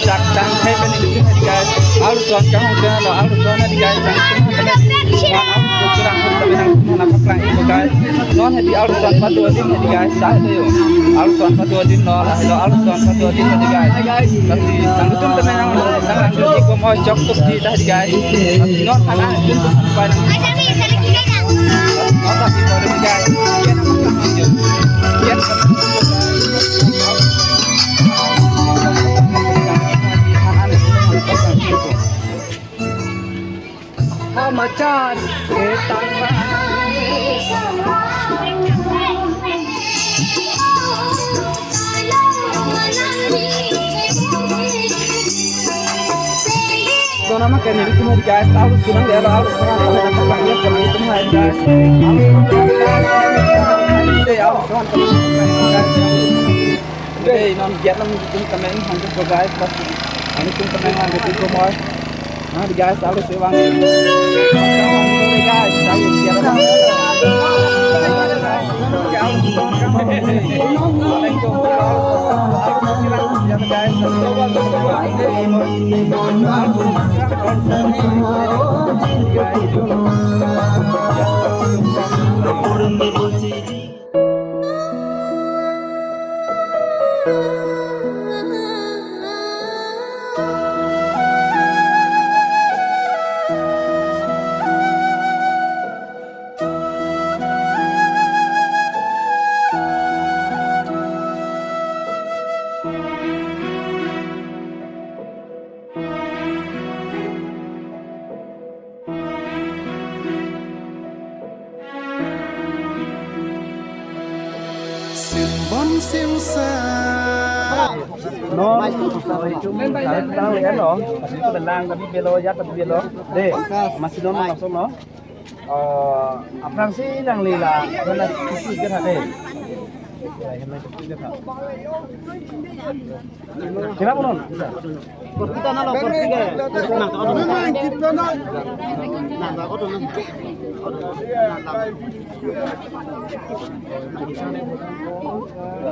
tak tang hai bani itu guys alu son kang kang lo alu son di guys tang kang alu kurang tapi nang mana paklang itu guys non hadi alu son patu din hadi guys sah deh alu son patu din lo alu son patu din hadi guys tapi tang itu tapi nang itu mau cok tuh di hadi guys non kana itu pada non tapi pada guys Macan ketang तो nama kayak ini cuma guys harus senang ya harus senang kalau banyak kalau itu mah guys harus senang deh non giat nam itu temen hantu guys pas ini pun temen hantu itu mau nah di guys harus sewang guys harus giat No, cuma tahu ya loh. Masih itu tenang tapi belo ya tapi belo. Deh, masih non langsung no. Apa sih yang lila? Mana kiki kan deh. Kenapa non? Kita nalo pertiga. Nah, kalau kita nah, kalau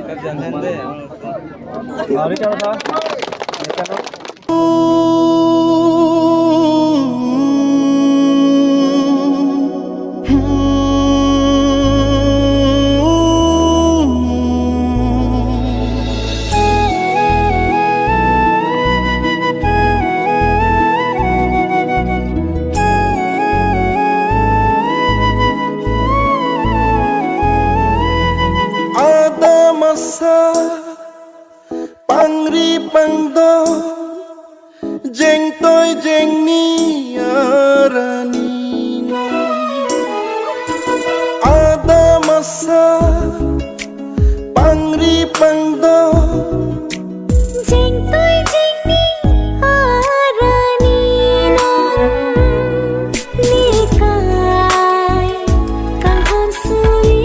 kerjaan deh. Mari kalau sah. Pangri pangdo jeng toy jeng ni arani ada masa pangri pangdo jeng toy jeng ni arani nikai kang hansui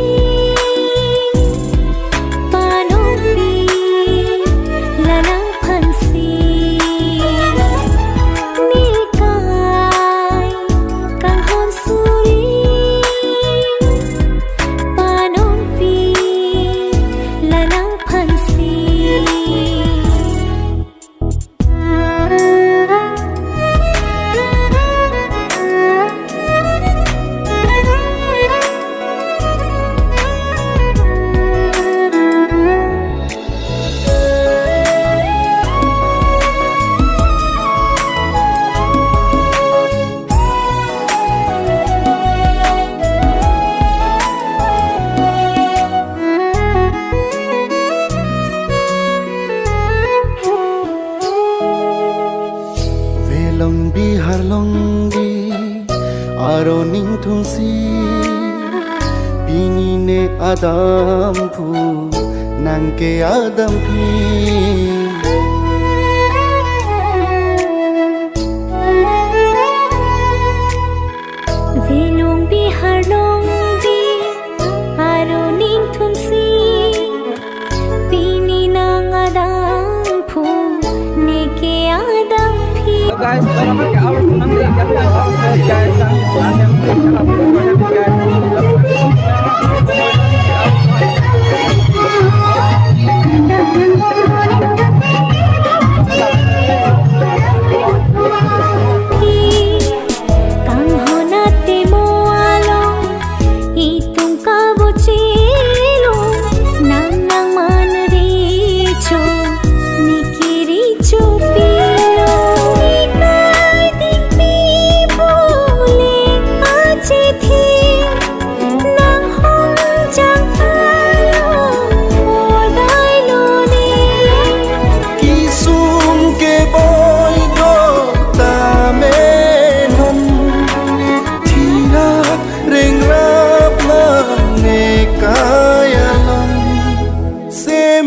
aroning tungsi binine adampu nangke adampi Velong bihar longdi aroning tungsi bininang adampu neke adampi guys, kalau pakai alat senang deh guys,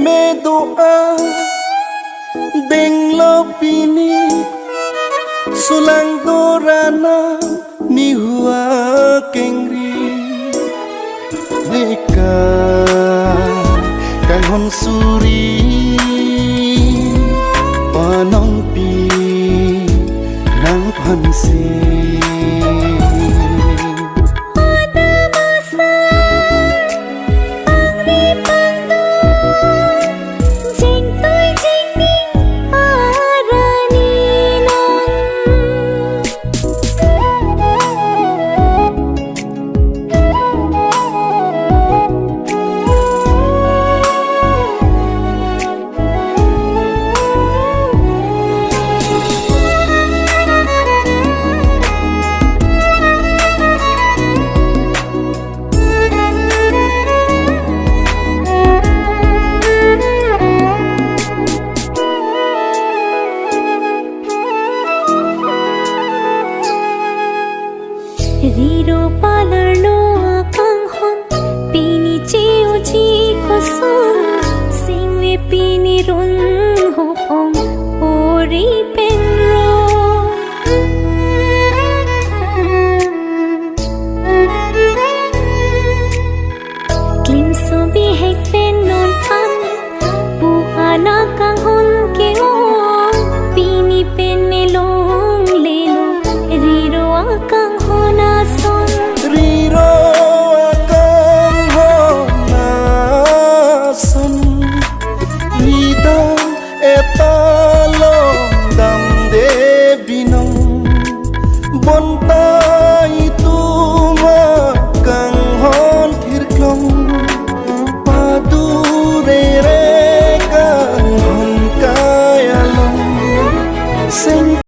me doa deng lo pini sulang dorana ni hua kengri leka kang hon suri panong pi nang pan se